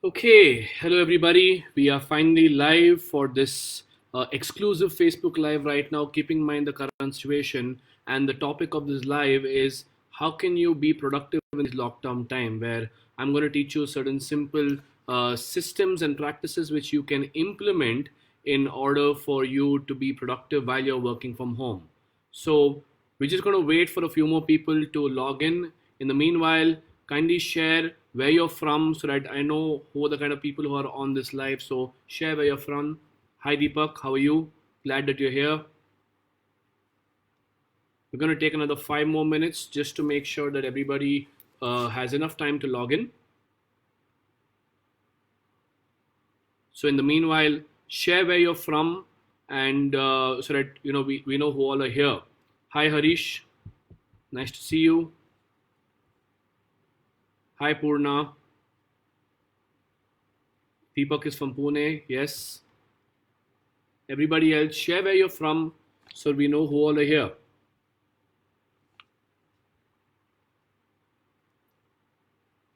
Okay, hello everybody. We are finally live for this exclusive Facebook Live right now, keeping in mind the current situation. And the topic of this live is how can you be productive in this lockdown time, where I'm going to teach you certain simple systems and practices which you can implement in order for you to be productive while you're working from home. So we're just going to wait for a few more people to log in. In the meanwhile, kindly share where you're from so that I know who are the kind of people who are on this live. So share where you're from. Hi Deepak, how are you? Glad that you're here. We're going to take another 5 more minutes just to make sure that everybody has enough time to log in. So in the meanwhile, share where you're from and so that we know who all are here. Hi Harish, nice to see you. Hi Purna. Deepak is from Pune. Yes. Everybody else, share where you're from so we know who all are here.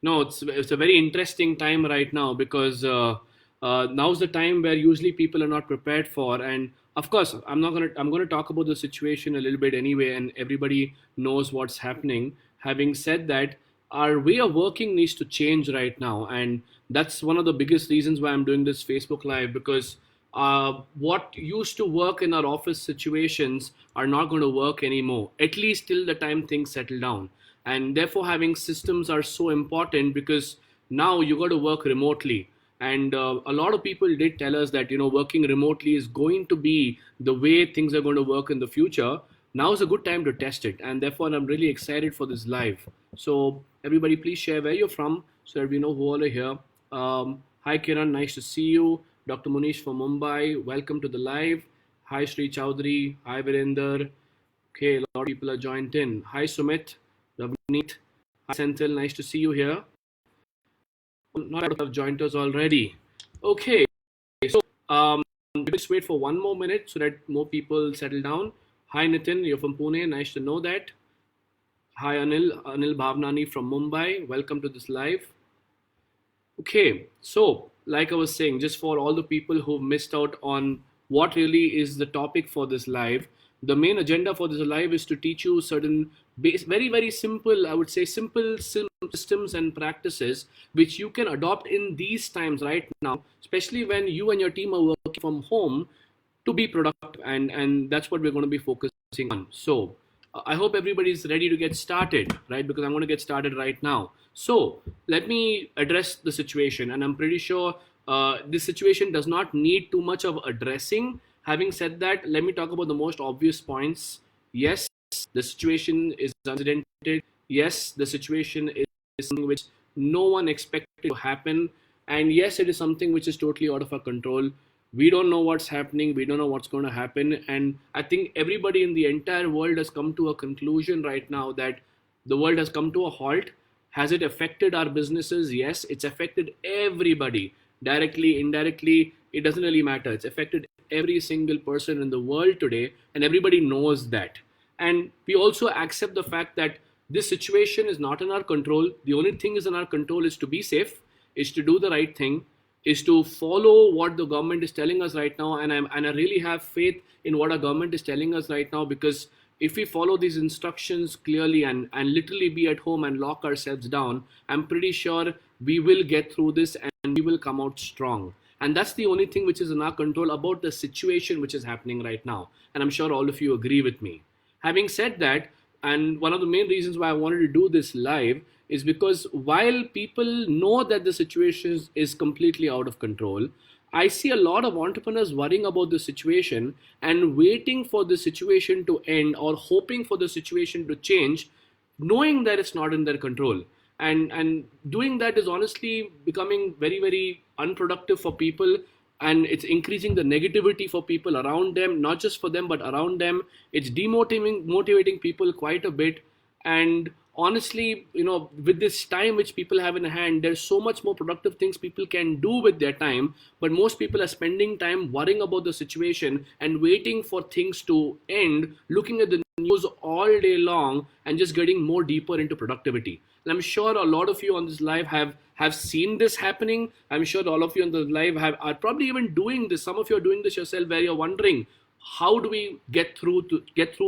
No, it's a very interesting time right now because now's the time where usually people are not prepared for. And of course, I'm gonna talk about the situation a little bit anyway, and everybody knows what's happening. Having said that, our way of working needs to change right now, and that's one of the biggest reasons why I'm doing this Facebook Live, because what used to work in our office situations are not going to work anymore, at least till the time things settle down. And therefore having systems are so important, because now you got to work remotely. And a lot of people did tell us that working remotely is going to be the way things are going to work in the future. Now is a good time to test it, and therefore I'm really excited for this live. So everybody, please share where you're from so that we know who all are here. Hi Kiran, nice to see you. Dr. Munish from Mumbai, welcome to the live. Hi Sri Chowdhury, hi Virender. Okay, a lot of people are joined in. Hi Sumit, Ravneet, hi Senthil, nice to see you here. Not a lot of joined us already. Okay, so just wait for 1 more minute so that more people settle down. Hi Nitin, you're from Pune, nice to know that. Hi Anil Bhavnani from Mumbai, welcome to this live. Okay, so like I was saying, just for all the people who missed out on what really is the topic for this live, the main agenda for this live is to teach you certain very, very simple, I would say, simple systems and practices which you can adopt in these times right now, especially when you and your team are working from home, to be productive. And that's what we're going to be focusing on. So I hope everybody's ready to get started, right? Because I'm going to get started right now. So let me address the situation, and I'm pretty sure this situation does not need too much of addressing. Having said that, let me talk about the most obvious points. Yes, the situation is unprecedented. Yes, the situation is something which no one expected to happen. And yes, it is something which is totally out of our control. We don't know what's happening, we don't know what's going to happen. And I think everybody in the entire world has come to a conclusion right now that the world has come to a halt. Has it affected our businesses? Yes, it's affected everybody, directly, indirectly. It doesn't really matter. It's affected every single person in the world today, and everybody knows that. And we also accept the fact that this situation is not in our control. The only thing is in our control is to be safe, is to do the right thing, is to follow what the government is telling us right now. And I really have faith in what our government is telling us right now, because if we follow these instructions clearly and literally be at home and lock ourselves down, I'm pretty sure we will get through this and we will come out strong. And that's the only thing which is in our control about the situation which is happening right now. And I'm sure all of you agree with me. Having said that, and one of the main reasons why I wanted to do this live is because while people know that the situation is completely out of control, I see a lot of entrepreneurs worrying about the situation and waiting for the situation to end, or hoping for the situation to change, knowing that it's not in their control. And doing that is honestly becoming very, very unproductive for people, and it's increasing the negativity for people around them, not just for them but around them. It's demotivating people quite a bit. And honestly, with this time which people have in hand, there's so much more productive things people can do with their time, but most people are spending time worrying about the situation and waiting for things to end, looking at the news all day long and just getting more deeper into productivity. And I'm sure a lot of you on this live have seen this happening. I'm sure all of you on the live are probably even doing this. Some of you are doing this yourself, where you're wondering, how do we get through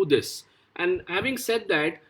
this? And having said that,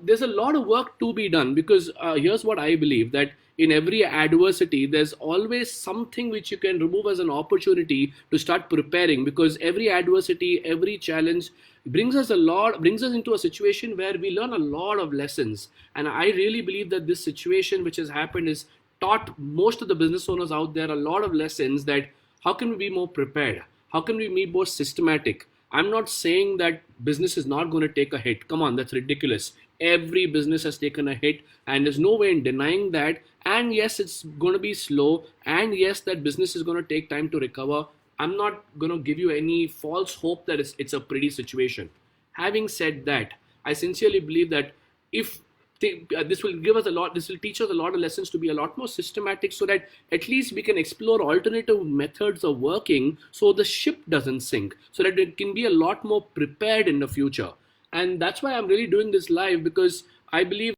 there's a lot of work to be done, because here's what I believe, that in every adversity there's always something which you can remove as an opportunity to start preparing, because every adversity, every challenge brings us into a situation where we learn a lot of lessons. And I really believe that this situation which has happened is taught most of the business owners out there a lot of lessons, that how can we be more prepared, how can we be more systematic. I'm not saying that business is not going to take a hit. Come on, that's ridiculous. Every business has taken a hit, and there's no way in denying that. And yes, it's going to be slow, and yes, that business is going to take time to recover. I'm not going to give you any false hope that it's a pretty situation. Having said that, I sincerely believe that if this will give us a lot, this will teach us a lot of lessons to be a lot more systematic, so that at least we can explore alternative methods of working, so the ship doesn't sink, so that it can be a lot more prepared in the future. And that's why I'm really doing this live, because I believe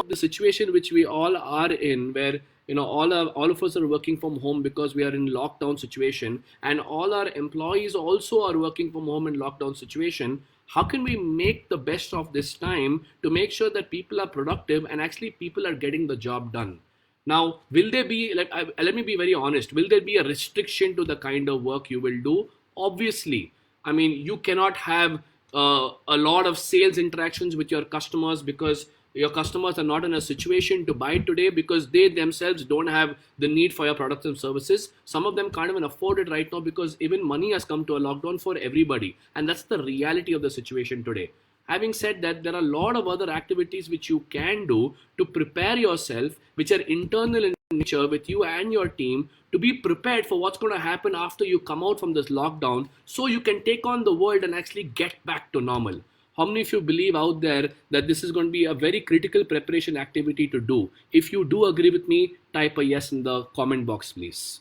the situation which we all are in, where all of us are working from home because we are in lockdown situation, and all our employees also are working from home in lockdown situation. How can we make the best of this time to make sure that people are productive and actually people are getting the job done? Now, will there be, let me be very honest, will there be a restriction to the kind of work you will do? Obviously. I mean, you cannot have a lot of sales interactions with your customers, because your customers are not in a situation to buy today, because they themselves don't have the need for your products and services. Some of them can't even afford it right now, because even money has come to a lockdown for everybody. And that's the reality of the situation today. Having said that, there are a lot of other activities which you can do to prepare yourself, which are internal in nature, with you and your team, to be prepared for what's going to happen after you come out from this lockdown, so you can take on the world and actually get back to normal. How many of you believe out there that this is going to be a very critical preparation activity to do? If you do agree with me, type a yes in the comment box, please.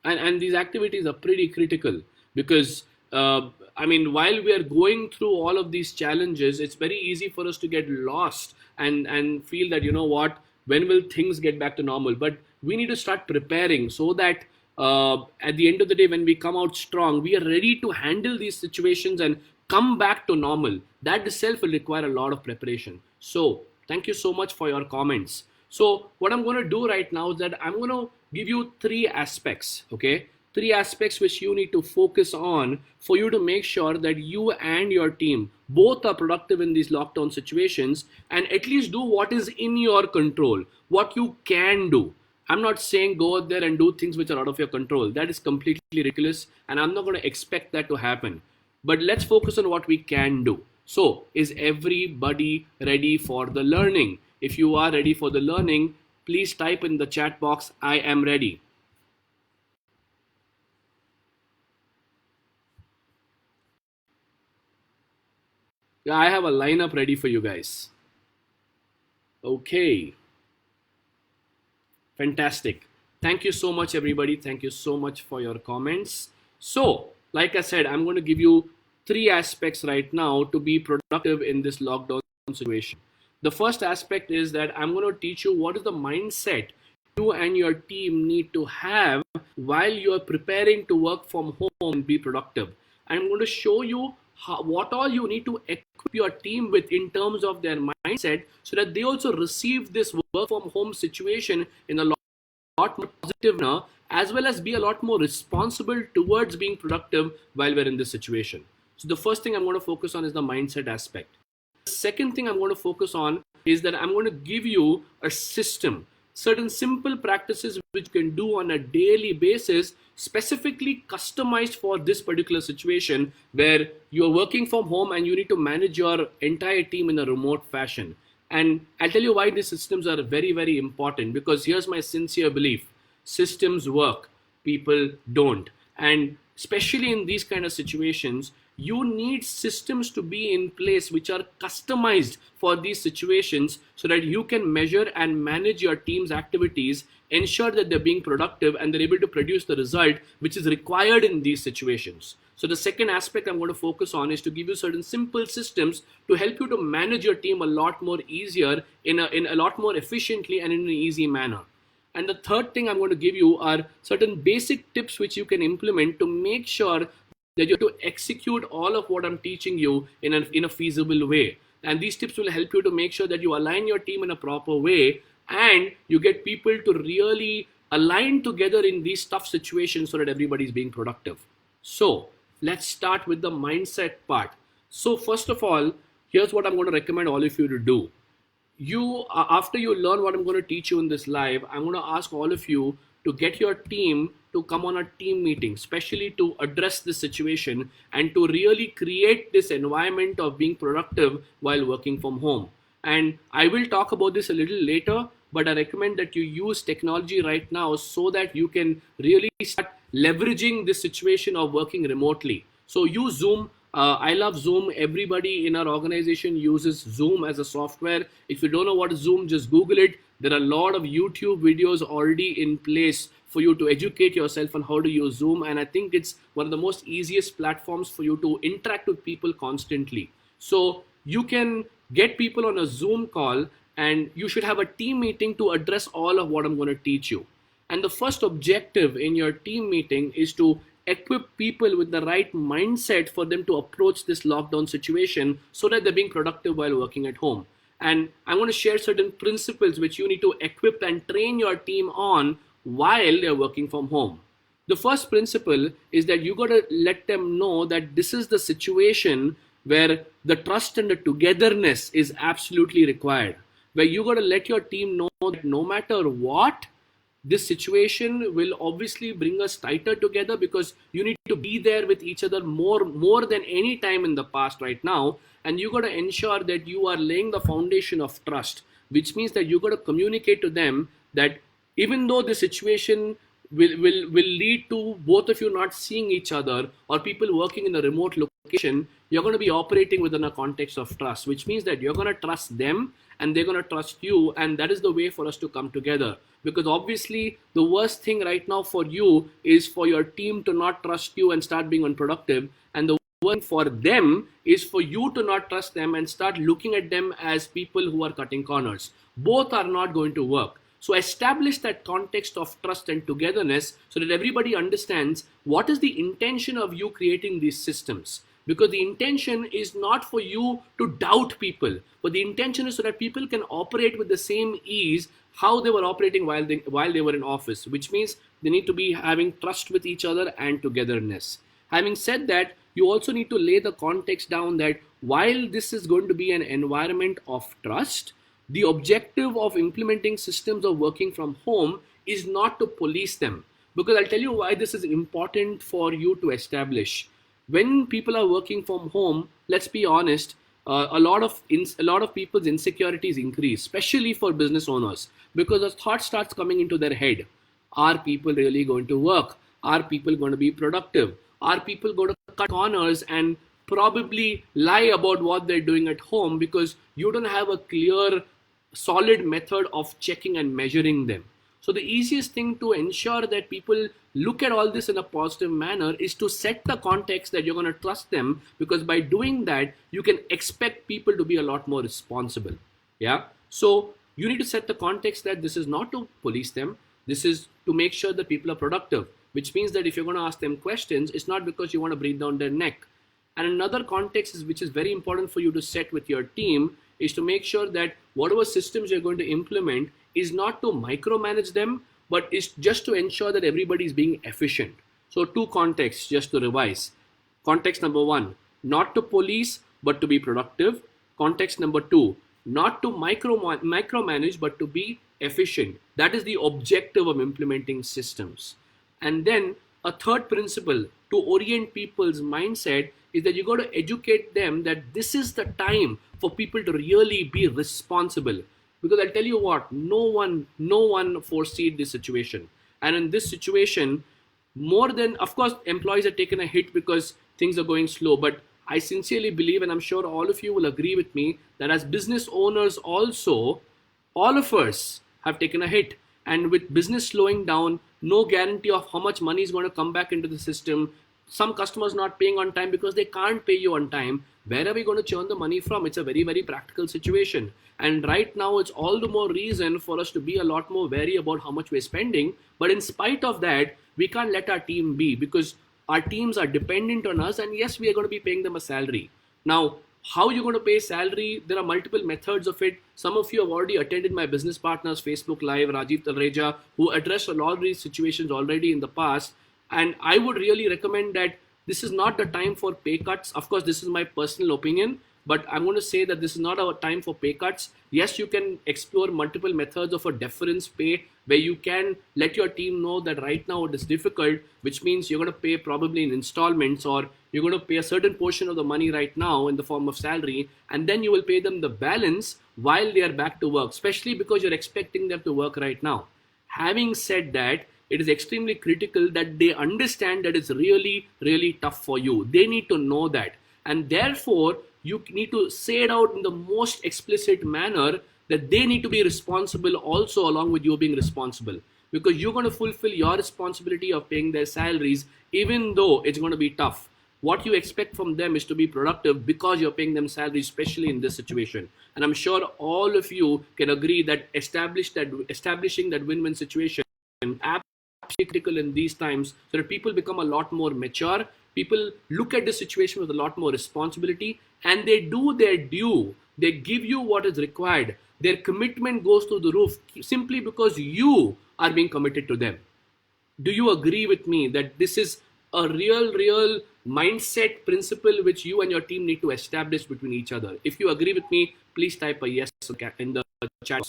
And these activities are pretty critical, because I mean, while we are going through all of these challenges, it's very easy for us to get lost and feel that, you know what, when will things get back to normal? But we need to start preparing, so that at the end of the day, when we come out strong, we are ready to handle these situations and come back to normal. That itself will require a lot of preparation. So thank you so much for your comments. So what I'm going to do right now is that I'm going to give you three aspects, okay? Three aspects which you need to focus on for you to make sure that you and your team both are productive in these lockdown situations, and at least do what is in your control, what you can do. I'm not saying go out there and do things which are out of your control. That is completely ridiculous, and I'm not going to expect that to happen. But let's focus on what we can do. So, is everybody ready for the learning? If you are ready for the learning, please type in the chat box, I am ready. Yeah, I have a lineup ready for you guys. Okay. Fantastic. Thank you so much, everybody. Thank you so much for your comments. So, like I said, I'm going to give you three aspects right now to be productive in this lockdown situation. The first aspect is that I'm going to teach you what is the mindset you and your team need to have while you are preparing to work from home and be productive. I'm going to show you what all you need to equip your team with in terms of their mindset, so that they also receive this work from home situation in a lot more positive now, as well as be a lot more responsible towards being productive while we're in this situation. So the first thing I'm going to focus on is the mindset aspect. The second thing I'm going to focus on is that I'm going to give you a system, certain simple practices which you can do on a daily basis, specifically customized for this particular situation where you're working from home and you need to manage your entire team in a remote fashion. And I'll tell you why these systems are very, very important, because here's my sincere belief. Systems work, people don't. And especially in these kind of situations, you need systems to be in place which are customized for these situations, so that you can measure and manage your team's activities, ensure that they're being productive and they're able to produce the result which is required in these situations. So the second aspect I'm going to focus on is to give you certain simple systems to help you to manage your team a lot more easier, in a lot more efficiently and in an easy manner. And the third thing I'm going to give you are certain basic tips which you can implement to make sure that you have to execute all of what I'm teaching you in a feasible way. And these tips will help you to make sure that you align your team in a proper way, and you get people to really align together in these tough situations so that everybody's being productive. So let's start with the mindset part. So first of all, here's what I'm going to recommend all of you to do. After you learn what I'm going to teach you in this live, I'm going to ask all of you to get your team to come on a team meeting, especially to address this situation and to really create this environment of being productive while working from home. And I will talk about this a little later, but I recommend that you use technology right now so that you can really start leveraging this situation of working remotely. So use Zoom. I love Zoom. Everybody in our organization uses Zoom as a software. If you don't know what is Zoom, just Google it. There are a lot of YouTube videos already in place for you to educate yourself on how to use Zoom. And I think it's one of the most easiest platforms for you to interact with people constantly. So you can get people on a Zoom call, and you should have a team meeting to address all of what I'm going to teach you. And the first objective in your team meeting is to equip people with the right mindset for them to approach this lockdown situation so that they're being productive while working at home. And I'm going to share certain principles which you need to equip and train your team on while they're working from home. The first principle is that you got to let them know that this is the situation where the trust and the togetherness is absolutely required. Where you got to let your team know that no matter what, this situation will obviously bring us tighter together, because you need to be there with each other more than any time in the past right now. And you got to ensure that you are laying the foundation of trust, which means that you got to communicate to them that even though the situation will lead to both of you not seeing each other or people working in a remote location, you're going to be operating within a context of trust, which means that you're going to trust them and they're going to trust you. And that is the way for us to come together, because obviously the worst thing right now for you is for your team to not trust you and start being unproductive, and the worst thing for them is for you to not trust them and start looking at them as people who are cutting corners. Both are not going to work. So establish that context of trust and togetherness so that everybody understands what is the intention of you creating these systems. Because the intention is not for you to doubt people, but the intention is so that people can operate with the same ease how they were operating while they were in office, which means they need to be having trust with each other and togetherness. Having said that, you also need to lay the context down that while this is going to be an environment of trust, the objective of implementing systems of working from home is not to police them. Because I'll tell you why this is important for you to establish. When people are working from home, let's be honest, a lot of people's insecurities increase, especially for business owners, because a thought starts coming into their head. Are people really going to work? Are people going to be productive? Are people going to cut corners and probably lie about what they're doing at home, because you don't have a clear, solid method of checking and measuring them? So the easiest thing to ensure that people look at all this in a positive manner is to set the context that you're going to trust them, because by doing that, you can expect people to be a lot more responsible. Yeah. So you need to set the context that this is not to police them. This is to make sure that people are productive, which means that if you're going to ask them questions, it's not because you want to breathe down their neck. And another context which is very important for you to set with your team is to make sure that whatever systems you're going to implement is not to micromanage them, but is just to ensure that everybody is being efficient. So two contexts just to revise. Context number one, not to police, but to be productive. Context number two, not to micromanage, but to be efficient. That is the objective of implementing systems. And then a third principle to orient people's mindset is that you got to educate them that this is the time for people to really be responsible. Because I'll tell you what, no one foreseed this situation. And in this situation, more than, of course, employees are taken a hit because things are going slow. But I sincerely believe, and I'm sure all of you will agree with me, that as business owners also, all of us have taken a hit. And with business slowing down, no guarantee of how much money is going to come back into the system. some customers not paying on time because they can't pay you on time. Where are we going to churn the money from? It's a very, very practical situation. And right now, it's all the more reason for us to be a lot more wary about how much we're spending. But in spite of that, we can't let our team be, because our teams are dependent on us. And yes, we are going to be paying them a salary. Now, how you're going to pay salary, there are multiple methods of it. Some of you have already attended my business partners Facebook Live, Rajiv Talreja, who addressed a lot of these situations already in the past. And I would really recommend that this is not the time for pay cuts. Of course, this is my personal opinion, but I'm going to say that this is not our time for pay cuts. Yes, you can explore multiple methods of a deference pay, where you can let your team know that right now it is difficult, which means you're going to pay probably in installments, or you're going to pay a certain portion of the money right now in the form of salary, and then you will pay them the balance while they are back to work, especially because you're expecting them to work right now. Having said that, it is extremely critical that they understand that it's really, really tough for you. They need to know that. And therefore, you need to say it out in the most explicit manner that they need to be responsible also along with you being responsible. Because you're going to fulfill your responsibility of paying their salaries, even though it's going to be tough. What you expect from them is to be productive because you're paying them salaries, especially in this situation. And I'm sure all of you can agree that establishing that win-win situation absolutely critical in these times, so that people become a lot more mature. People look at the situation with a lot more responsibility, and they do their due. They give you what is required. Their commitment goes through the roof simply because you are being committed to them. Do you agree with me that this is a real mindset principle which you and your team need to establish between each other? If you agree with me, please type a yes in the chat.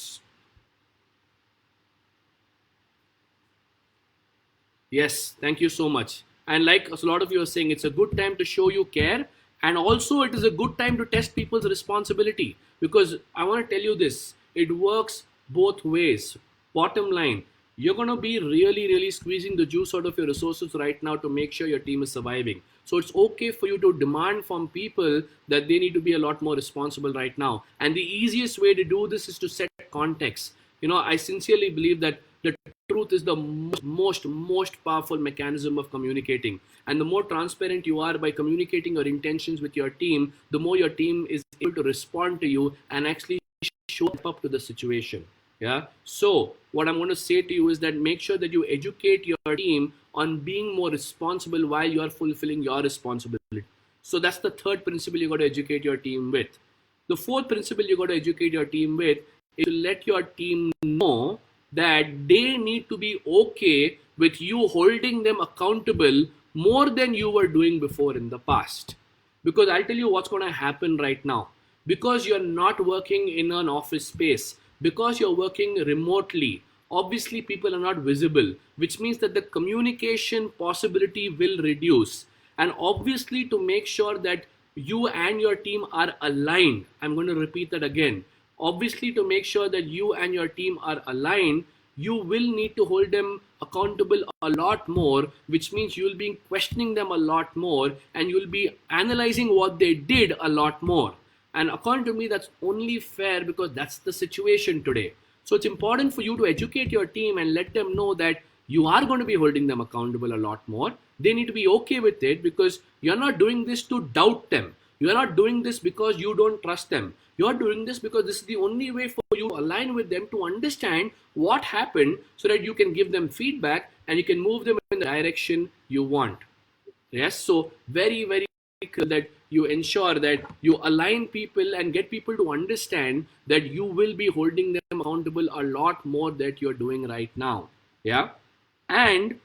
Yes, thank you so much. And like a lot of you are saying, it's a good time to show you care. And also, it is a good time to test people's responsibility. Because I want to tell you this, it works both ways. Bottom line, you're going to be really, really squeezing the juice out of your resources right now to make sure your team is surviving. So it's okay for you to demand from people that they need to be a lot more responsible right now. And the easiest way to do this is to set context. I sincerely believe that the truth is the most powerful mechanism of communicating. And the more transparent you are by communicating your intentions with your team, the more your team is able to respond to you and actually show up to the situation. Yeah. So what I'm going to say to you is that make sure that you educate your team on being more responsible while you are fulfilling your responsibility. So that's the third principle you got to educate your team with. The fourth principle you got to educate your team with is to let your team know that they need to be okay with you holding them accountable more than you were doing before in the past. Because I'll tell you what's going to happen right now. Because you're not working in an office space, because you're working remotely, obviously people are not visible, which means that the communication possibility will reduce. And obviously, to make sure that you and your team are aligned, I'm going to repeat that again. Obviously, to make sure that you and your team are aligned, you will need to hold them accountable a lot more, which means you'll be questioning them a lot more, and you'll be analyzing what they did a lot more. And according to me, that's only fair because that's the situation today. So it's important for you to educate your team and let them know that you are going to be holding them accountable a lot more. They need to be okay with it because you're not doing this to doubt them. You're not doing this because you don't trust them. You're doing this because this is the only way for you to align with them to understand what happened so that you can give them feedback and you can move them in the direction you want. Yes, so very critical that you ensure that you align people and get people to understand that you will be holding them accountable a lot more that you're doing right now. Yeah. And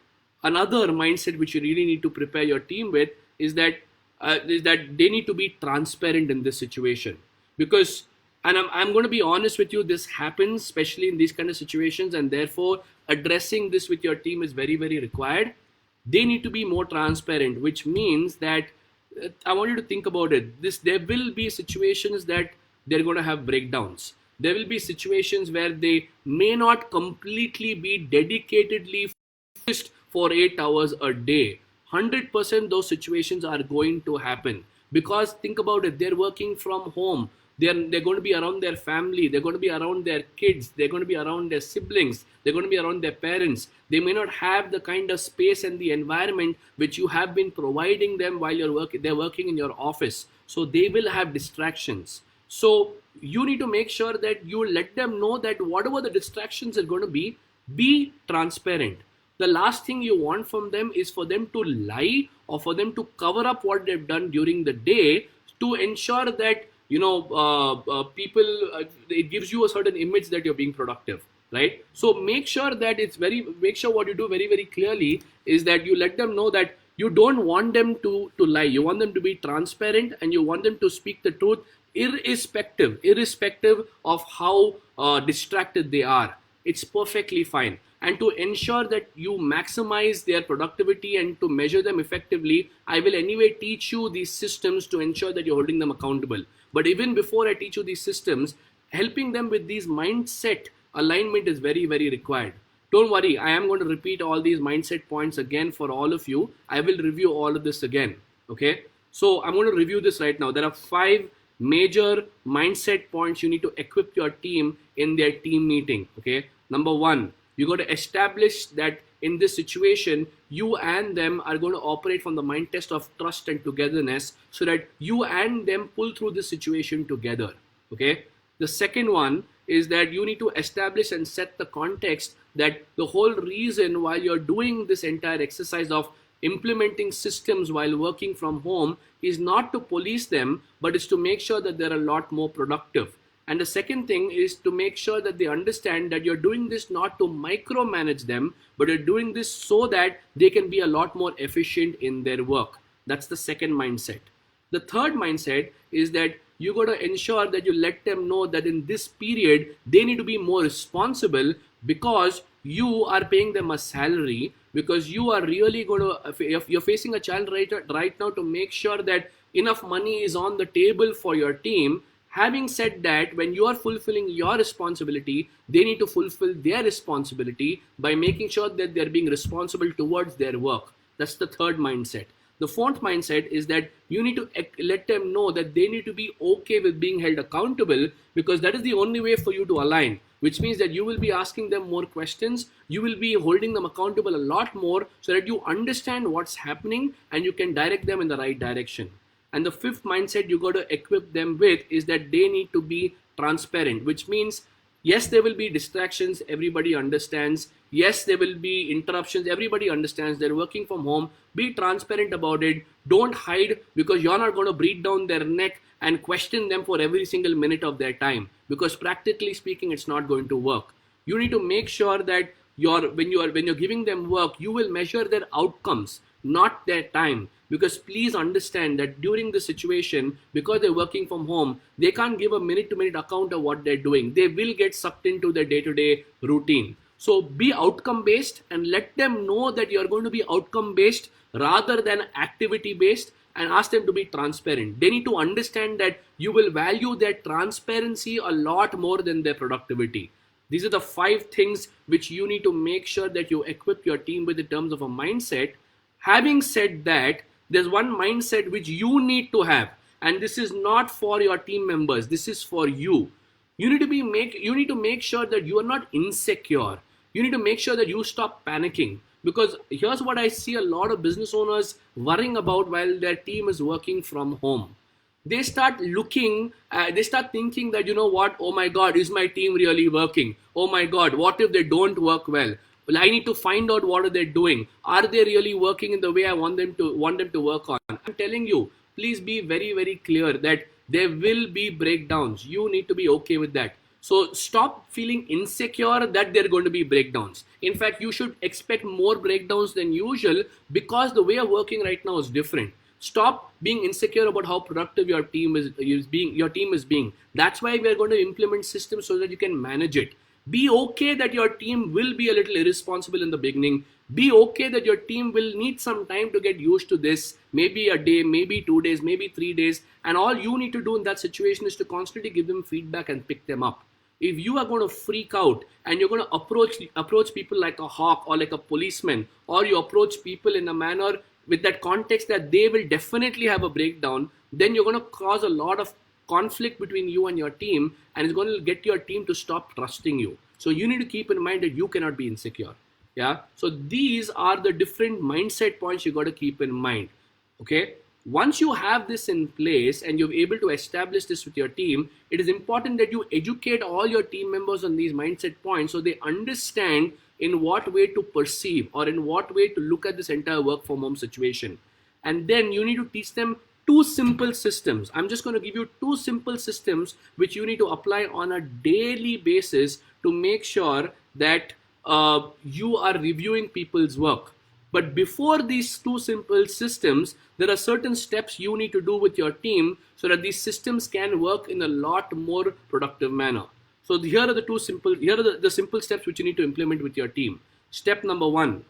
another mindset which you really need to prepare your team with is that they need to be transparent in this situation. Because, and I'm going to be honest with you, this happens especially in these kind of situations, and therefore addressing this with your team is very required. They need to be more transparent, which means that I want you to think about it. There will be situations that they're going to have breakdowns. There will be situations where they may not completely be dedicatedly focused for 8 hours a day. 100% those situations are going to happen because think about it, they're working from home. they're going to be around their family, they're going to be around their kids, they're going to be around their siblings, they're going to be around their parents. They may not have the kind of space and the environment which you have been providing them while they're working in your office. So they will have distractions. So you need to make sure that you let them know that whatever the distractions are going to be transparent. The last thing you want from them is for them to lie or for them to cover up what they've done during the day to ensure that people it gives you a certain image that you're being productive, right? So make sure what you do very, very clearly is that you let them know that you don't want them to lie. You want them to be transparent and you want them to speak the truth, irrespective of how distracted they are. It's perfectly fine. And to ensure that you maximize their productivity and to measure them effectively, I will anyway teach you these systems to ensure that you're holding them accountable. But even before I teach you these systems, helping them with these mindset alignment is very, very required. Don't worry, I am going to repeat all these mindset points again for all of you. I will review all of this again. Okay, so I'm going to review this right now. There are 5 major mindset points you need to equip your team in their team meeting. Okay, number 1, you got to establish that in this situation, you and them are going to operate from the mind test of trust and togetherness so that you and them pull through this situation together. Okay. The second one is that you need to establish and set the context that the whole reason why you're doing this entire exercise of implementing systems while working from home is not to police them, but is to make sure that they're a lot more productive. And the second thing is to make sure that they understand that you're doing this not to micromanage them, but you're doing this so that they can be a lot more efficient in their work. That's the second mindset. The third mindset is that you got to ensure that you let them know that in this period, they need to be more responsible because you are paying them a salary, because you are really going to, you're facing a challenge right now to make sure that enough money is on the table for your team. Having said that, when you are fulfilling your responsibility, they need to fulfill their responsibility by making sure that they're being responsible towards their work. That's the third mindset. The fourth mindset is that you need to let them know that they need to be okay with being held accountable, because that is the only way for you to align, which means that you will be asking them more questions, you will be holding them accountable a lot more so that you understand what's happening and you can direct them in the right direction. And the fifth mindset you got to equip them with is that they need to be transparent, which means yes, there will be distractions, everybody understands. Yes, there will be interruptions, everybody understands. They're working from home. Be transparent about it. Don't hide, because you're not going to breathe down their neck and question them for every single minute of their time, because practically speaking, it's not going to work. You need to make sure that when you're giving them work, you will measure their outcomes, not their time. Because please understand that during the situation, because they're working from home, they can't give a minute-to-minute account of what they're doing. They will get sucked into their day-to-day routine. So be outcome-based and let them know that you're going to be outcome-based rather than activity-based, and ask them to be transparent. They need to understand that you will value their transparency a lot more than their productivity. These are the 5 things which you need to make sure that you equip your team with in terms of a mindset. Having said that, there's one mindset which you need to have, and this is not for your team members. This is for you. You need to make sure that you are not insecure. You need to make sure that you stop panicking, because here's what I see a lot of business owners worrying about while their team is working from home. They start thinking that, you know what, oh my God, is my team really working? Oh my God, what if they don't work well? Well, I need to find out what are they doing. Are they really working in the way I want them to work on? I'm telling you, please be very, very clear that there will be breakdowns. You need to be okay with that. So stop feeling insecure that there are going to be breakdowns. In fact, you should expect more breakdowns than usual, because the way of working right now is different. Stop being insecure about how productive your team is being. That's why we are going to implement systems so that you can manage it. Be okay that your team will be a little irresponsible in the beginning. Be okay that your team will need some time to get used to this. Maybe a day, maybe 2 days, maybe 3 days. And all you need to do in that situation is to constantly give them feedback and pick them up. If you are going to freak out and you're going to approach people like a hawk or like a policeman, or you approach people in a manner with that context that they will definitely have a breakdown, then you're going to cause a lot of conflict between you and your team, and it's going to get your team to stop trusting you. So you need to keep in mind that you cannot be insecure. Yeah. So these are the different mindset points you got to keep in mind. Okay. Once you have this in place and you're able to establish this with your team, it is important that you educate all your team members on these mindset points so they understand in what way to perceive or in what way to look at this entire work from home situation. And then you need to teach them two simple systems. I'm just going to give you two simple systems which you need to apply on a daily basis to make sure that you are reviewing people's work. But before these two simple systems, there are certain steps you need to do with your team so that these systems can work in a lot more productive manner. So here are the simple steps which you need to implement with your team. Step number one,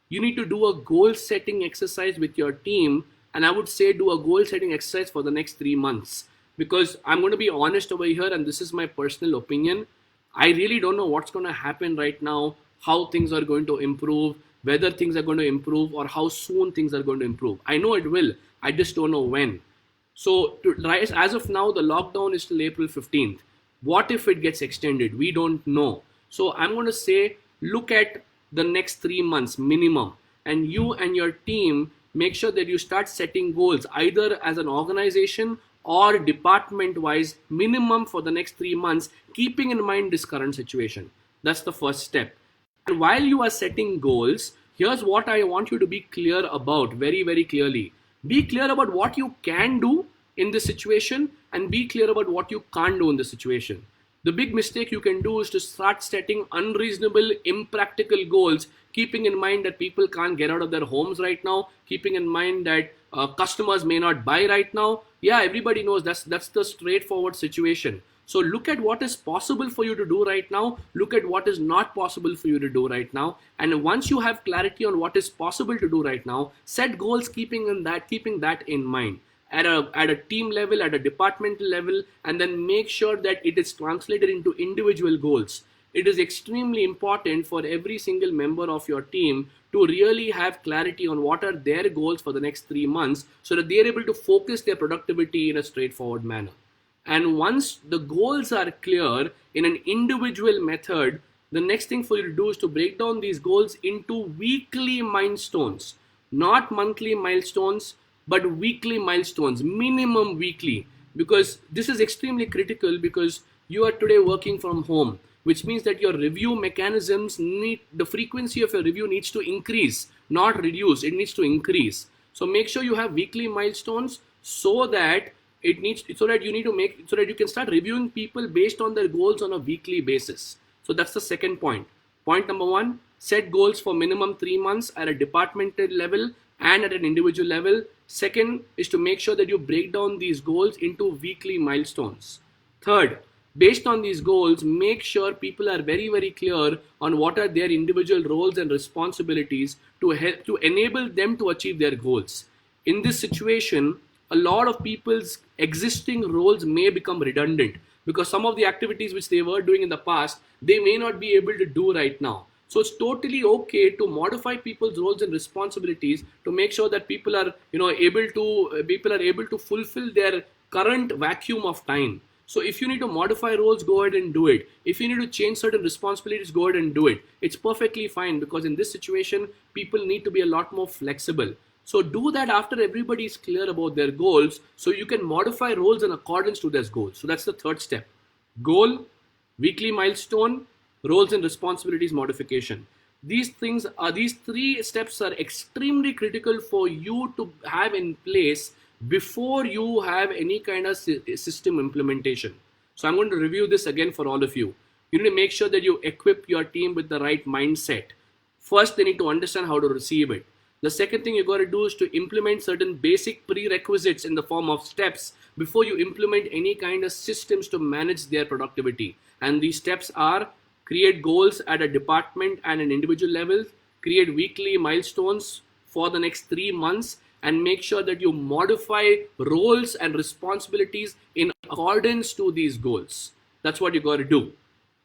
you need to do a goal setting exercise with your team. And I would say do a goal setting exercise for the next 3 months, because I'm going to be honest over here, and this is my personal opinion. I really don't know what's going to happen right now, how things are going to improve, whether things are going to improve, or how soon things are going to improve. I know it will. I just don't know when. So as of now, the lockdown is till April 15th. What if it gets extended? We don't know. So I'm going to say, look at the next 3 months minimum, and you and your team make sure that you start setting goals either as an organization or department wise minimum for the next 3 months, keeping in mind this current situation. That's the first step. And while you are setting goals, here's what I want you to be clear about very, very clearly. Be clear about what you can do in this situation and be clear about what you can't do in this situation. The big mistake you can do is to start setting unreasonable, impractical goals, keeping in mind that people can't get out of their homes right now, keeping in mind that customers may not buy right now. Yeah, everybody knows that's the straightforward situation. So look at what is possible for you to do right now. Look at what is not possible for you to do right now. And once you have clarity on what is possible to do right now, set goals keeping that in mind at a team level, at a departmental level, and then make sure that it is translated into individual goals. It is extremely important for every single member of your team to really have clarity on what are their goals for the next 3 months so that they are able to focus their productivity in a straightforward manner. And once the goals are clear in an individual method, the next thing for you to do is to break down these goals into weekly milestones, not monthly milestones, but weekly milestones, minimum weekly, because this is extremely critical because you are today working from home, which means that your review mechanisms the frequency of your review needs to increase, not reduce. It needs to increase. So make sure you have weekly milestones so that you can start reviewing people based on their goals on a weekly basis. So that's the second point. Point number one, set goals for minimum 3 months at a departmental level and at an individual level. Second is to make sure that you break down these goals into weekly milestones. Third, based on these goals, make sure people are very, very clear on what are their individual roles and responsibilities to help to enable them to achieve their goals. In this situation, a lot of people's existing roles may become redundant because some of the activities which they were doing in the past, they may not be able to do right now. So it's totally okay to modify people's roles and responsibilities to make sure that people are able to fulfill their current vacuum of time. So if you need to modify roles, go ahead and do it. If you need to change certain responsibilities, go ahead and do it. It's perfectly fine because in this situation, people need to be a lot more flexible. So do that after everybody is clear about their goals so you can modify roles in accordance to those goals. So that's the third step. Goal, weekly milestone, roles and responsibilities modification. These three steps are extremely critical for you to have in place before you have any kind of system implementation. So I'm going to review this again for all of you. You need to make sure that you equip your team with the right mindset. First, they need to understand how to receive it. The second thing you got to do is to implement certain basic prerequisites in the form of steps before you implement any kind of systems to manage their productivity. And these steps are: create goals at a department and an individual level, create weekly milestones for the next 3 months, and make sure that you modify roles and responsibilities in accordance to these goals. That's what you got to do.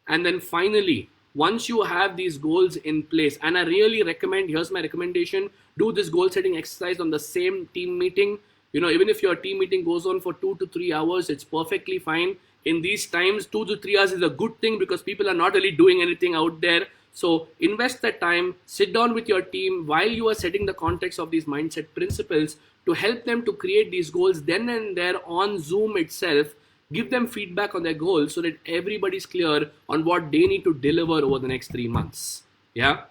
And then finally, once you have these goals in place, and I really recommend, here's my recommendation, do this goal setting exercise on the same team meeting. Even if your team meeting goes on for 2 to 3 hours, it's perfectly fine. In these times, 2 to 3 hours is a good thing because people are not really doing anything out there. So invest that time, sit down with your team while you are setting the context of these mindset principles to help them to create these goals then and there on Zoom itself. Give them feedback on their goals so that everybody's clear on what they need to deliver over the next 3 months. Yeah.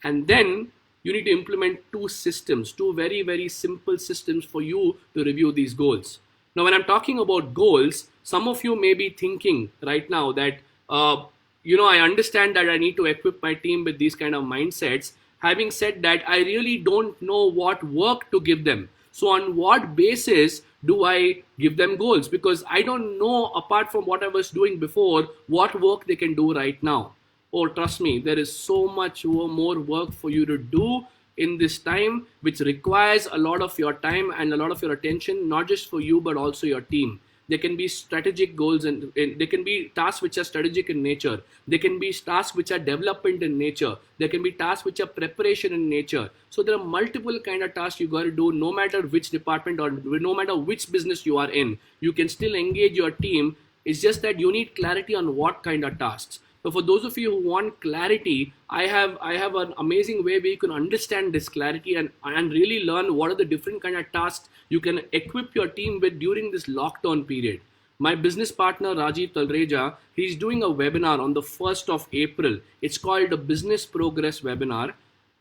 And then you need to implement two systems, two very, very simple systems for you to review these goals. Now, when I'm talking about goals, some of you may be thinking right now that, I understand that I need to equip my team with these kind of mindsets. Having said that, I really don't know what work to give them. So, on what basis do I give them goals? Because I don't know, apart from what I was doing before, what work they can do right now. Oh, trust me, there is so much more work for you to do in this time, which requires a lot of your time and a lot of your attention, not just for you, but also your team. There can be strategic goals and there can be tasks which are strategic in nature. There can be tasks which are development in nature. There can be tasks which are preparation in nature. So there are multiple kind of tasks you got to do, no matter which department or no matter which business you are in. You can still engage your team. It's just that you need clarity on what kind of tasks. So for those of you who want clarity, I have an amazing way where you can understand this clarity and really learn what are the different kind of tasks you can equip your team with during this lockdown period. My business partner Rajiv Talreja, he's doing a webinar on the 1st of April. It's called a Business Progress Webinar.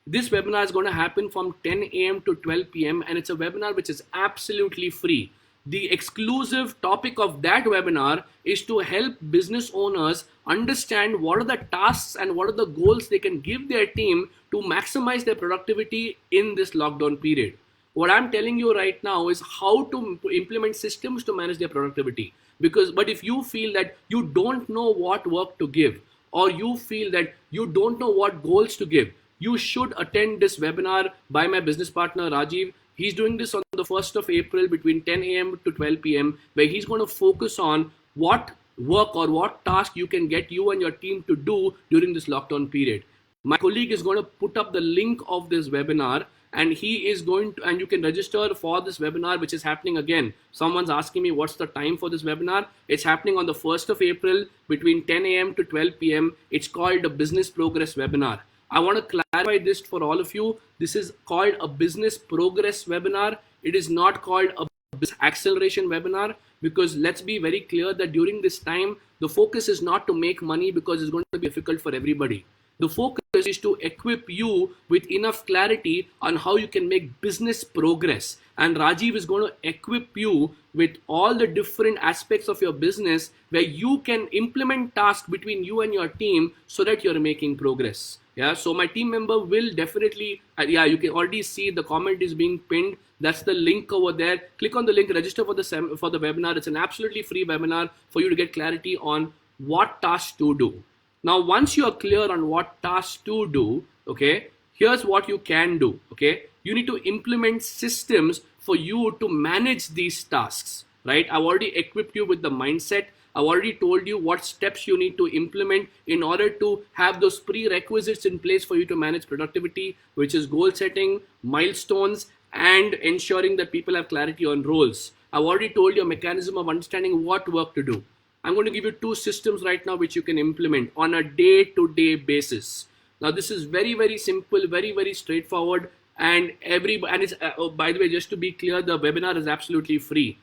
This webinar is going to happen from 10 a.m. to 12 p.m. and it's a webinar which is absolutely free. The exclusive topic of that webinar is to help business owners understand what are the tasks and what are the goals they can give their team to maximize their productivity in this lockdown period. What I'm telling you right now is how to implement systems to manage their productivity. But if you feel that you don't know what work to give, or you feel that you don't know what goals to give, you should attend this webinar by my business partner Rajiv. He's doing this on the 1st of April between 10 a.m. to 12 p.m. where he's going to focus on what work or what task you can get you and your team to do during this lockdown period. My colleague is going to put up the link of this webinar and he is going to, and you can register for this webinar, which is happening again. Someone's asking me what's the time for this webinar. It's happening on the 1st of April between 10 a.m. to 12 p.m. It's called a Business Progress Webinar. I want to clarify this for all of you. This is called a business progress webinar. It is not called a business acceleration webinar, because let's be very clear that during this time, the focus is not to make money because it's going to be difficult for everybody. The focus is to equip you with enough clarity on how you can make business progress. And Rajiv is going to equip you with all the different aspects of your business where you can implement tasks between you and your team so that you're making progress. Yeah, so my team member will definitely, you can already see the comment is being pinned. That's the link over there. Click on the link, register for the webinar. It's an absolutely free webinar for you to get clarity on what tasks to do. Now, once you are clear on what tasks to do, okay, here's what you can do, okay? You need to implement systems for you to manage these tasks, right? I've already equipped you with the mindset. I've already told you what steps you need to implement in order to have those prerequisites in place for you to manage productivity, which is goal setting, milestones, and ensuring that people have clarity on roles. I've already told you a mechanism of understanding what work to do. I'm going to give you two systems right now which you can implement on a day-to-day basis. Now, this is very, very simple, very, very straightforward, and it's by the way, just to be clear, the webinar is absolutely free.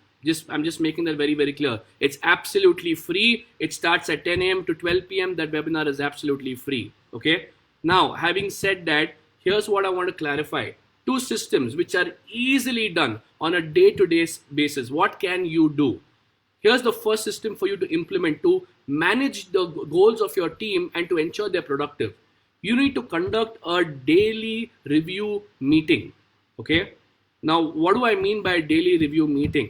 I'm just making that very, very clear. It's absolutely free. It starts at 10 a.m. to 12 p.m. That webinar is absolutely free. Okay. Now, having said that, here's what I want to clarify. Two systems which are easily done on a day-to-day basis. What can you do? Here's the first system for you to implement to manage the goals of your team and to ensure they're productive. You need to conduct a daily review meeting. Okay. Now, what do I mean by a daily review meeting?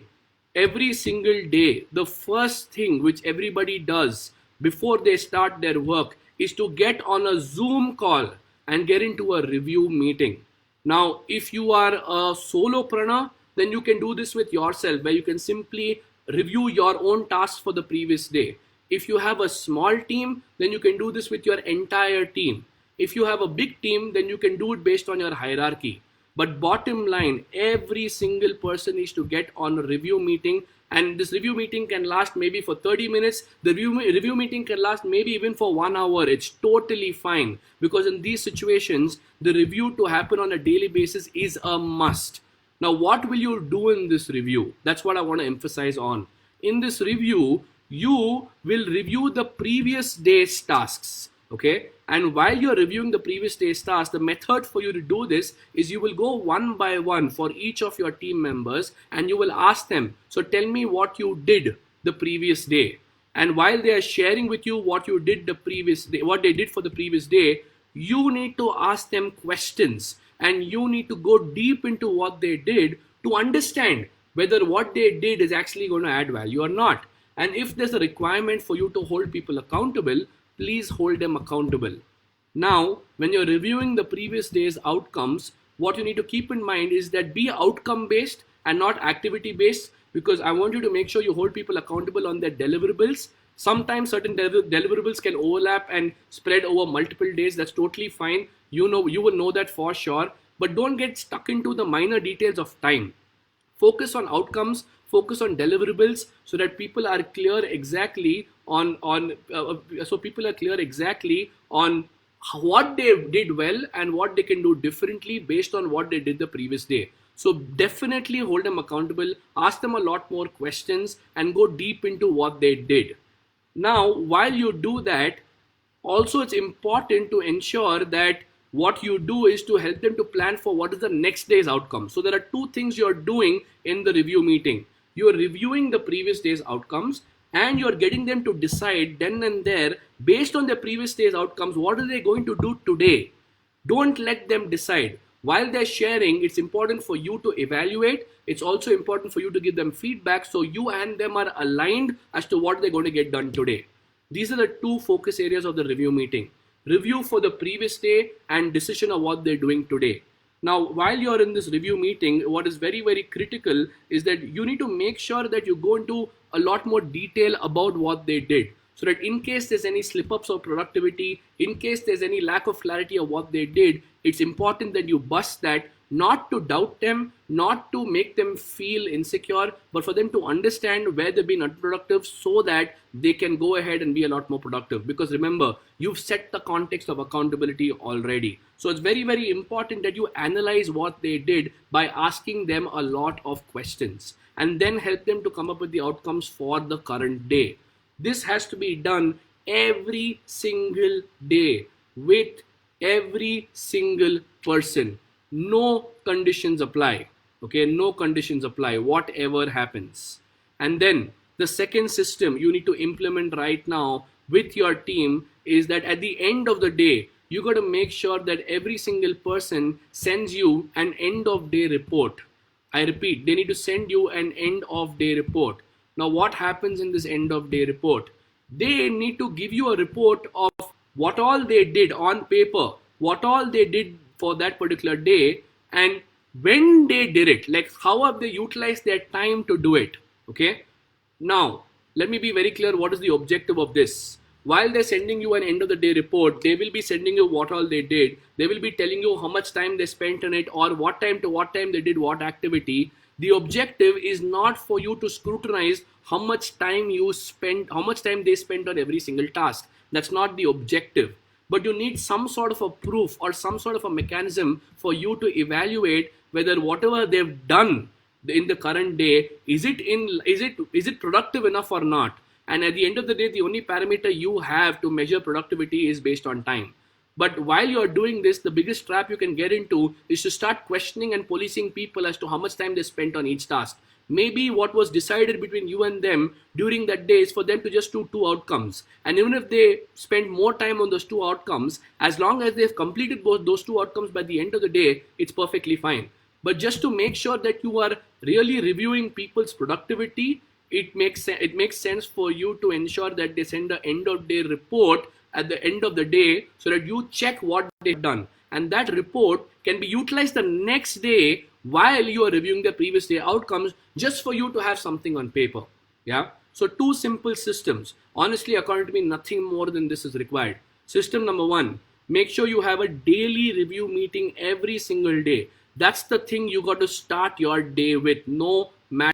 Every single day, the first thing which everybody does before they start their work is to get on a Zoom call and get into a review meeting. Now, if you are a solopreneur, then you can do this with yourself, where you can simply review your own tasks for the previous day. If you have a small team, then you can do this with your entire team. If you have a big team, then you can do it based on your hierarchy. But bottom line, every single person needs to get on a review meeting, and this review meeting can last maybe for 30 minutes. The review meeting can last maybe even for 1 hour. It's totally fine, because in these situations, the review to happen on a daily basis is a must. Now, what will you do in this review? That's what I want to emphasize on. In this review, you will review the previous day's tasks. Okay, and while you're reviewing the previous day's tasks, the method for you to do this is you will go one by one for each of your team members, and you will ask them, so tell me what you did the previous day. And while they are sharing with you what you did the previous day, what they did for the previous day, you need to ask them questions, and you need to go deep into what they did to understand whether what they did is actually going to add value or not. And if there's a requirement for you to hold people accountable, please hold them accountable. Now, when you're reviewing the previous day's outcomes, what you need to keep in mind is that be outcome based and not activity based, because I want you to make sure you hold people accountable on their deliverables. Sometimes certain deliverables can overlap and spread over multiple days. That's totally fine. You will know that for sure, but don't get stuck into the minor details of time. Focus on outcomes, focus on deliverables, so that people are clear exactly on what they did well and what they can do differently based on what they did the previous day. So definitely hold them accountable, ask them a lot more questions, and go deep into what they did. Now, while you do that, also it's important to ensure that what you do is to help them to plan for what is the next day's outcome. So there are two things you're doing in the review meeting. You're reviewing the previous day's outcomes, and you're getting them to decide then and there, based on the previous day's outcomes, what are they going to do today. Don't let them decide. While they're sharing, it's important for you to evaluate. It's also important for you to give them feedback, so you and them are aligned as to what they're going to get done today. These are the two focus areas of the review meeting. Review for the previous day and decision of what they're doing today. Now, while you're in this review meeting, what is very, very critical is that you need to make sure that you go into a lot more detail about what they did, so that in case there's any slip-ups of productivity, in case there's any lack of clarity of what they did, it's important that you bust that, not to doubt them, not to make them feel insecure, but for them to understand where they've been unproductive, so that they can go ahead and be a lot more productive. Because remember, you've set the context of accountability already. So it's very, very important that you analyze what they did by asking them a lot of questions, and then help them to come up with the outcomes for the current day. This has to be done every single day with every single person. No conditions apply. Okay, no conditions apply, whatever happens. And then the second system you need to implement right now with your team is that at the end of the day, you got to make sure that every single person sends you an end of day report. I repeat, they need to send you an end of day report. Now, what happens in this end of day report? They need to give you a report of what all they did on paper, what all they did for that particular day, and when they did it, like how have they utilized their time to do it. Okay. Now, let me be very clear. What is the objective of this? While they're sending you an end of the day report, they will be sending you what all they did. They will be telling you how much time they spent on it, or what time to what time they did what activity. The objective is not for you to scrutinize how much time you spent, how much time they spent on every single task. That's not the objective. But you need some sort of a proof or some sort of a mechanism for you to evaluate whether whatever they've done in the current day, is it productive enough or not. And at the end of the day, the only parameter you have to measure productivity is based on time. But while you're doing this, the biggest trap you can get into is to start questioning and policing people as to how much time they spent on each task. Maybe what was decided between you and them during that day is for them to just do two outcomes. And even if they spend more time on those two outcomes, as long as they've completed both those two outcomes by the end of the day, it's perfectly fine. But just to make sure that you are really reviewing people's productivity, it makes sense for you to ensure that they send the end of day report at the end of the day, so that you check what they've done. And that report can be utilized the next day while you are reviewing the previous day outcomes, just for you to have something on paper. Yeah. So two simple systems. Honestly, according to me, nothing more than this is required. System number one, make sure you have a daily review meeting every single day. That's the thing you got to start your day with, no matter.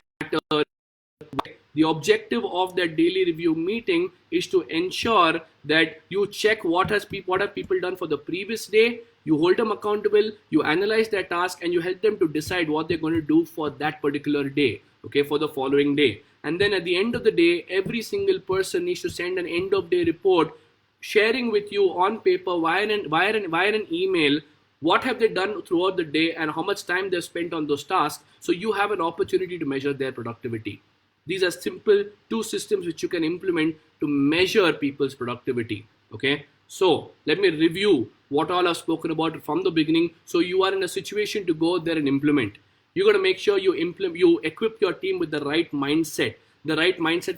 The objective of that daily review meeting is to ensure that you check what have people done for the previous day, you hold them accountable, you analyze their task, and you help them to decide what they're going to do for that particular day, okay, for the following day. And then at the end of the day, every single person needs to send an end of day report sharing with you on paper via an email what have they done throughout the day and how much time they've spent on those tasks, so you have an opportunity to measure their productivity. These are simple two systems which you can implement to measure people's productivity. Okay, so let me review what all I've spoken about from the beginning, so you are in a situation to go there and implement. You got to make sure you equip your team with the right mindset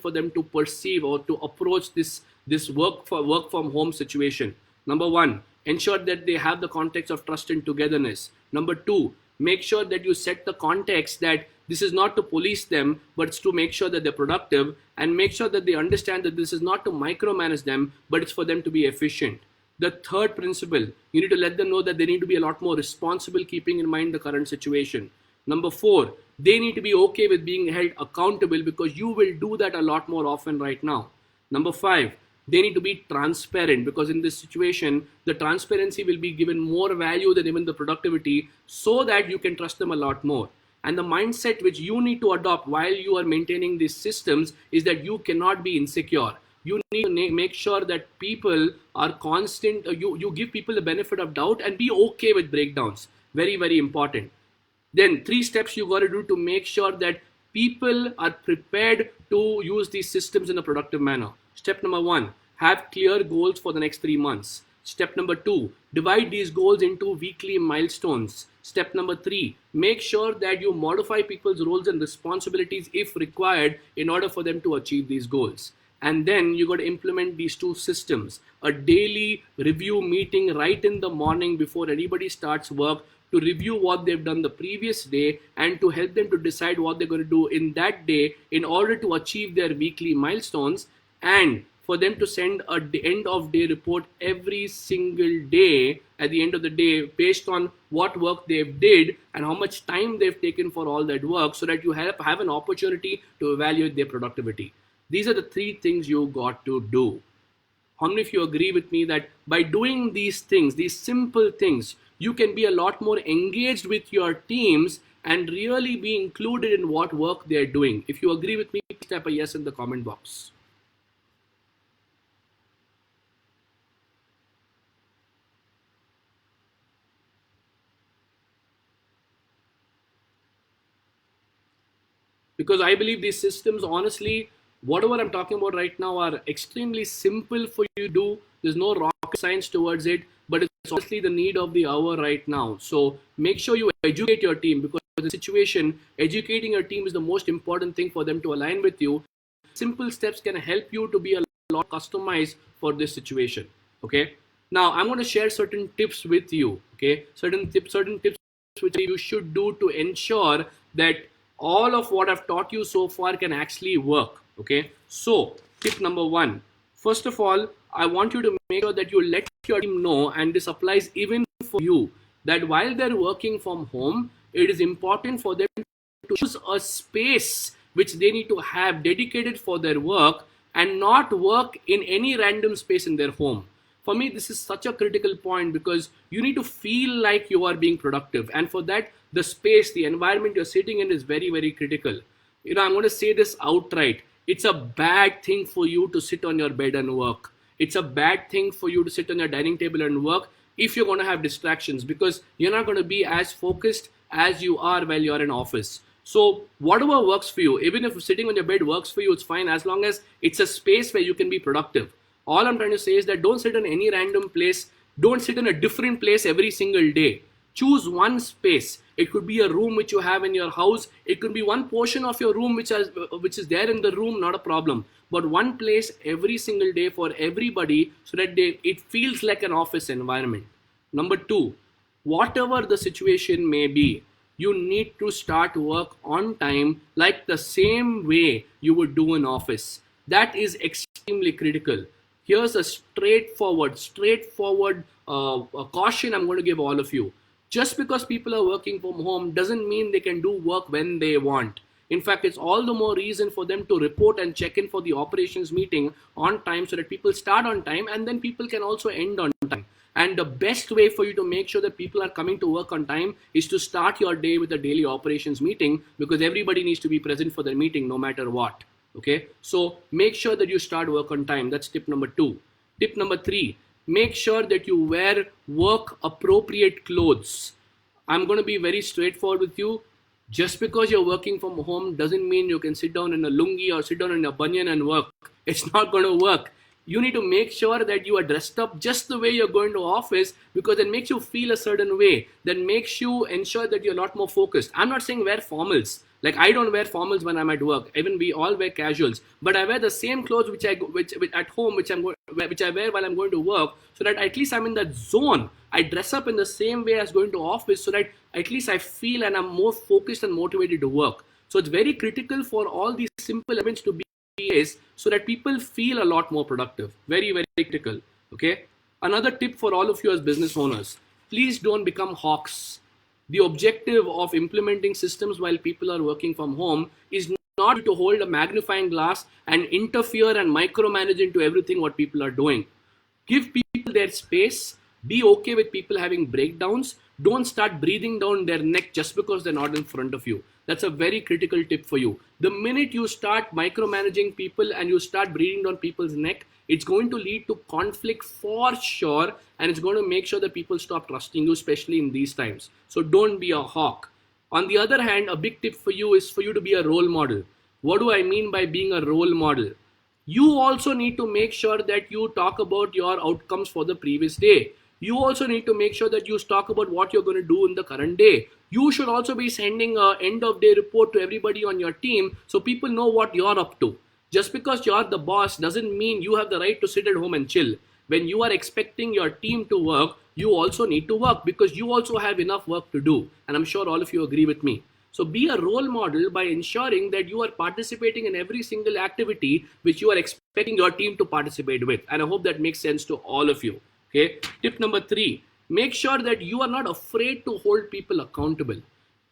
for them to perceive or to approach this work from home situation. Number one, ensure that they have the context of trust and togetherness. Number two, make sure that you set the context that this is not to police them, but it's to make sure that they're productive, and make sure that they understand that this is not to micromanage them, but it's for them to be efficient. The third principle, you need to let them know that they need to be a lot more responsible, keeping in mind the current situation. Number four, they need to be okay with being held accountable, because you will do that a lot more often right now. Number five, they need to be transparent, because in this situation, the transparency will be given more value than even the productivity, so that you can trust them a lot more. And the mindset which you need to adopt while you are maintaining these systems is that you cannot be insecure. You need to make sure that people are constant. You give people the benefit of doubt and be okay with breakdowns. Very, very important. Then three steps you got to do to make sure that people are prepared to use these systems in a productive manner. Step number one, have clear goals for the next 3 months. Step number two, divide these goals into weekly milestones. Step number three, make sure that you modify people's roles and responsibilities if required in order for them to achieve these goals. And then you got to implement these two systems: a daily review meeting right in the morning before anybody starts work, to review what they've done the previous day and to help them to decide what they're going to do in that day in order to achieve their weekly milestones, and for them to send a end of day report every single day at the end of the day based on what work they've did and how much time they've taken for all that work, so that you have an opportunity to evaluate their productivity. These are the three things you got to do. How many of you agree with me that by doing these things, these simple things, you can be a lot more engaged with your teams and really be included in what work they're doing? If you agree with me, please type a yes in the comment box. Because I believe these systems, honestly, whatever I'm talking about right now, are extremely simple for you to do. There's no rocket science towards it, but it's honestly the need of the hour right now. So make sure you educate your team, because the situation, educating your team is the most important thing for them to align with you. Simple steps can help you to be a lot customized for this situation. Okay. Now I'm going to share certain tips with you. Okay. Certain tips which you should do to ensure that all of what I've taught you so far can actually work. Okay, so tip number one, first of all, I want you to make sure that you let your team know, and this applies even for you, that while they're working from home, it is important for them to choose a space which they need to have dedicated for their work and not work in any random space in their home. For me, this is such a critical point, because you need to feel like you are being productive, and for that, the space, the environment you're sitting in is very, very critical. I'm going to say this outright: it's a bad thing for you to sit on your bed and work. It's a bad thing for you to sit on your dining table and work if you're going to have distractions, because you're not going to be as focused as you are while you're in office. So whatever works for you, even if sitting on your bed works for you, it's fine, as long as it's a space where you can be productive. All I'm trying to say is that don't sit in any random place. Don't sit in a different place every single day. Choose one space. It could be a room which you have in your house. It could be one portion of your room which is there in the room, not a problem. But one place every single day for everybody, so that it feels like an office environment. Number two, whatever the situation may be, you need to start work on time, like the same way you would do in office. That is extremely critical. Here's a straightforward caution I'm going to give all of you. Just because people are working from home doesn't mean they can do work when they want. In fact, it's all the more reason for them to report and check in for the operations meeting on time, so that people start on time and then people can also end on time. And the best way for you to make sure that people are coming to work on time is to start your day with a daily operations meeting, because everybody needs to be present for their meeting no matter what. Okay, so make sure that you start work on time. That's tip number 2. Tip number 3, make sure that you wear work appropriate clothes. I'm going to be very straightforward with you. Just because you're working from home doesn't mean you can sit down in a lungi or sit down in a banyan and work. It's not going to work. You need to make sure that you are dressed up just the way you're going to office, because it makes you feel a certain way. That makes you ensure that you're a lot more focused. I'm not saying wear formals. Like, I don't wear formals when I'm at work. Even we all wear casuals. But I wear the same clothes which at home, which I wear while I'm going to work, so that at least I'm in that zone. I dress up in the same way as going to office, so that at least I feel and I'm more focused and motivated to work. So it's very critical for all these simple elements to be is, so that people feel a lot more productive. Very, very critical. Okay. Another tip for all of you as business owners: please don't become hawks. The objective of implementing systems while people are working from home is not to hold a magnifying glass and interfere and micromanage into everything what people are doing. Give people their space. Be okay with people having breakdowns. Don't start breathing down their neck just because they're not in front of you. That's a very critical tip for you. The minute you start micromanaging people and you start breathing down people's neck, it's going to lead to conflict for sure, and it's going to make sure that people stop trusting you, especially in these times. So don't be a hawk. On the other hand, a big tip for you is for you to be a role model. What do I mean by being a role model? You also need to make sure that you talk about your outcomes for the previous day. You also need to make sure that you talk about what you're going to do in the current day. You should also be sending an end of day report to everybody on your team, so people know what you're up to. Just because you're the boss doesn't mean you have the right to sit at home and chill. When you are expecting your team to work, you also need to work, because you also have enough work to do. And I'm sure all of you agree with me. So be a role model by ensuring that you are participating in every single activity which you are expecting your team to participate with. And I hope that makes sense to all of you. Okay. Tip number 3, make sure that you are not afraid to hold people accountable.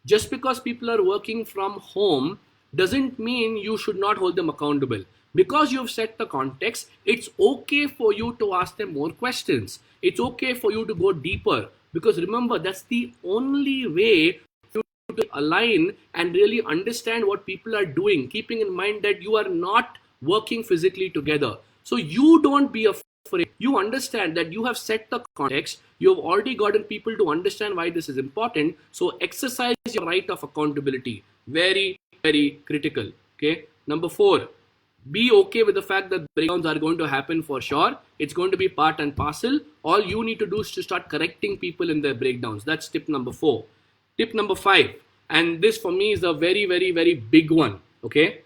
Just because people are working from home doesn't mean you should not hold them accountable. Because you've set the context, it's okay for you to ask them more questions. It's okay for you to go deeper, because remember, that's the only way to align and really understand what people are doing, keeping in mind that you are not working physically together. So you don't be afraid. You understand that you have set the context. You have already gotten people to understand why this is important. So exercise your right of accountability. Very, very critical. Okay. Number 4, be okay with the fact that breakdowns are going to happen for sure. It's going to be part and parcel. All you need to do is to start correcting people in their breakdowns. That's tip number 4. Tip number 5, and this for me is a very, very, very big one. Okay.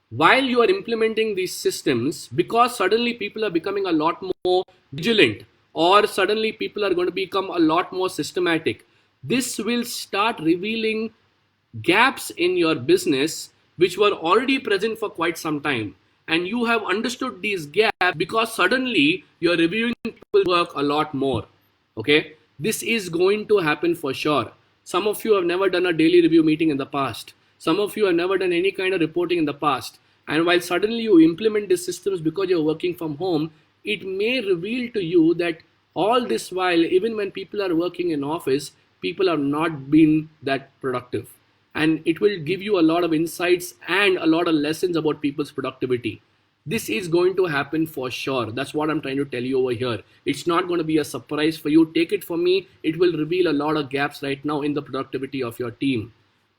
While you are implementing these systems, because suddenly people are becoming a lot more vigilant, or suddenly people are going to become a lot more systematic, this will start revealing gaps in your business which were already present for quite some time. And you have understood these gaps because suddenly you're reviewing people's work a lot more. Okay. This is going to happen for sure. Some of you have never done a daily review meeting in the past. Some of you have never done any kind of reporting in the past. And while suddenly you implement these systems because you're working from home, it may reveal to you that all this while, even when people are working in office, people have not been that productive. And it will give you a lot of insights and a lot of lessons about people's productivity. This is going to happen for sure. That's what I'm trying to tell you over here. It's not going to be a surprise for you. Take it from me. It will reveal a lot of gaps right now in the productivity of your team.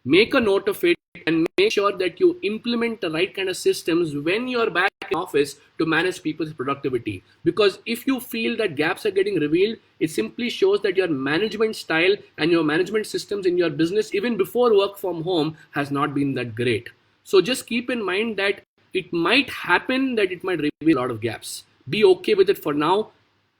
Make a note of it and make sure that you implement the right kind of systems when you're back in office to manage people's productivity. Because if you feel that gaps are getting revealed, it simply shows that your management style and your management systems in your business, even before work from home, has not been that great. So just keep in mind that it might happen that it might reveal a lot of gaps. Be okay with it for now.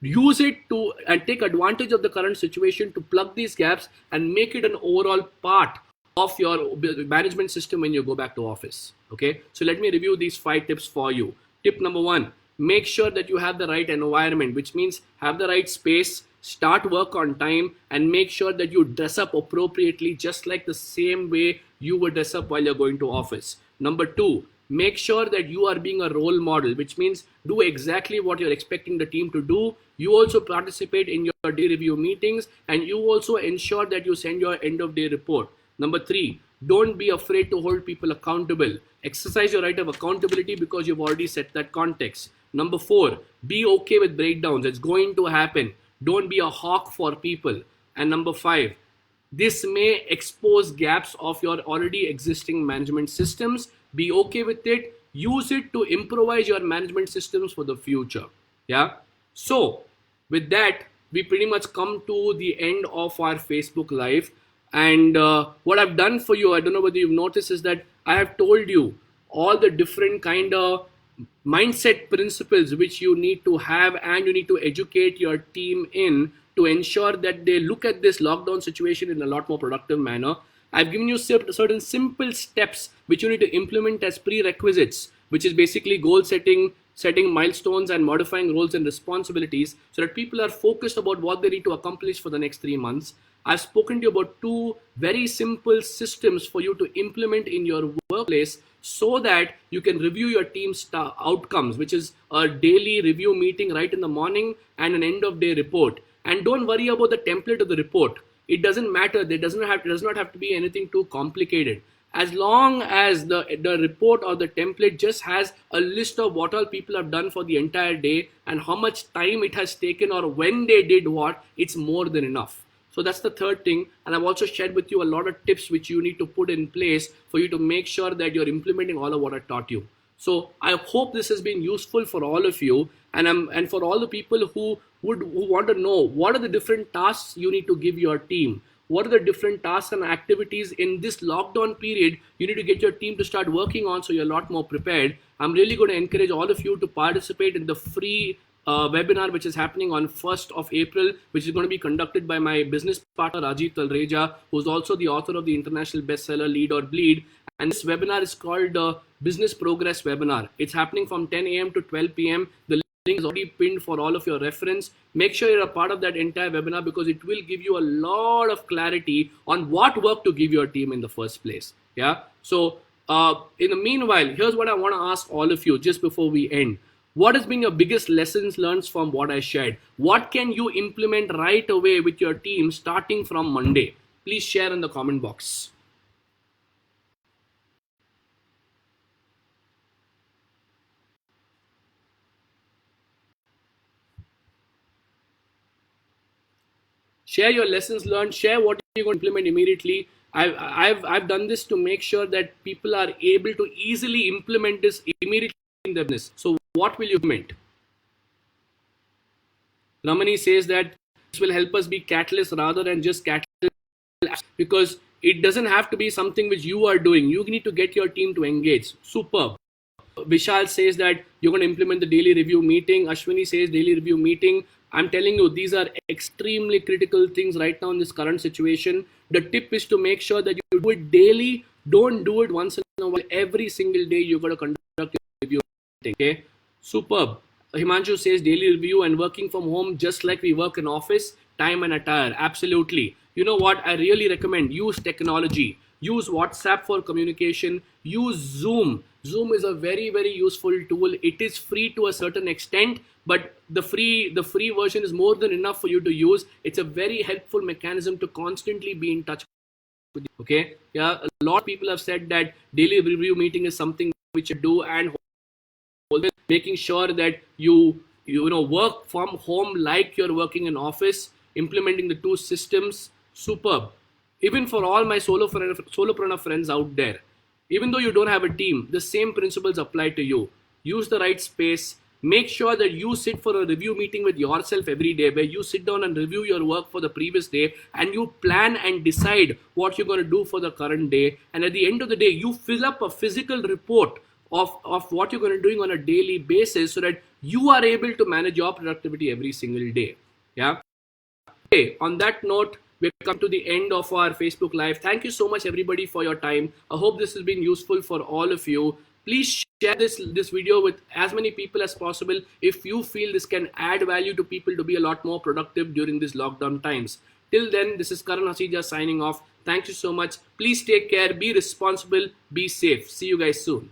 Use it to and take advantage of the current situation to plug these gaps and make it an overall part of your management system when you go back to office. Okay, so let me review these 5 tips for you. Tip number 1, Make sure that you have the right environment, which means have the right space, start work on time, and make sure that you dress up appropriately, just like the same way you would dress up while you're going to office. Number two, make sure that you are being a role model, which means do exactly what you're expecting the team to do. You also participate in your day review meetings, and you also ensure that you send your end of day report. Number three, don't be afraid to hold people accountable. Exercise your right of accountability because you've already set that context. Number four, be okay with breakdowns. It's going to happen. Don't be a hawk for people. And number five, this may expose gaps of your already existing management systems. Be okay with it. Use it to improvise your management systems for the future. Yeah. So, with that, we pretty much come to the end of our Facebook Live. And what I've done for you, I don't know whether you've noticed, is that I have told you all the different kind of mindset principles which you need to have, and you need to educate your team in to ensure that they look at this lockdown situation in a lot more productive manner. I've given you certain simple steps which you need to implement as prerequisites, which is basically goal setting, setting milestones, and modifying roles and responsibilities so that people are focused about what they need to accomplish for the next 3 months. I've spoken to you about two very simple systems for you to implement in your workplace so that you can review your team's outcomes, which is a daily review meeting right in the morning and an end of day report. And don't worry about the template of the report. It doesn't matter. It does not have to be anything too complicated. As long as the report or the template just has a list of what all people have done for the entire day and how much time it has taken or when they did what, it's more than enough. So that's the third thing. And I've also shared with you a lot of tips which you need to put in place for you to make sure that you're implementing all of what I taught you. So I hope this has been useful for all of you, and for all the people who want to know what are the different tasks you need to give your team. What are the different tasks and activities in this lockdown period you need to get your team to start working on so you're a lot more prepared. I'm really going to encourage all of you to participate in the free webinar which is happening on 1st of April, which is going to be conducted by my business partner Rajiv Talreja, who's also the author of the international bestseller Lead or Bleed. And this webinar is called Business Progress Webinar. It's happening from 10 a.m. to 12 p.m. The link is already pinned for all of your reference. Make sure you're a part of that entire webinar because it will give you a lot of clarity on what work to give your team in the first place. Yeah. So in the meanwhile, here's what I want to ask all of you just before we end. What has been your biggest lessons learned from what I shared? What can you implement right away with your team starting from Monday? Please share in the comment box. Share your lessons learned. Share what you're going to implement immediately. I've done this to make sure that people are able to easily implement this immediately in their business. So what will you implement? Ramani says that this will help us be catalyst rather than just catalyst, because it doesn't have to be something which you are doing. You need to get your team to engage. Superb. Vishal says that you're going to implement the daily review meeting. Ashwini says daily review meeting. I'm telling you, these are extremely critical things right now in this current situation. The tip is to make sure that you do it daily. Don't do it once in a while. Every single day you've got to conduct your review meeting. Okay? Superb. Himanshu says daily review and working from home just like we work in office, time and attire. Absolutely. You know what? I really recommend use technology. Use WhatsApp for communication. Use Zoom. Zoom is a very, very useful tool. It is free to a certain extent, but the free version is more than enough for you to use. It's a very helpful mechanism to constantly be in touch with you. Okay? Yeah, a lot of people have said that daily review meeting is something which you do, and making sure that you work from home like you're working in office, implementing the two systems. Superb. Even for all my solopreneur friends out there, even though you don't have a team, the same principles apply to you. Use the right space. Make sure that you sit for a review meeting with yourself every day, where you sit down and review your work for the previous day and you plan and decide what you're going to do for the current day. And at the end of the day, you fill up a physical report of what you're going to be doing on a daily basis so that you are able to manage your productivity every single day. Yeah. Okay, on that note, we've come to the end of our Facebook Live. Thank you so much, everybody, for your time. I hope this has been useful for all of you. Please share this video with as many people as possible if you feel this can add value to people to be a lot more productive during these lockdown times. Till then, this is Karan Hasija signing off. Thank you so much. Please take care, be responsible, be safe. See you guys soon.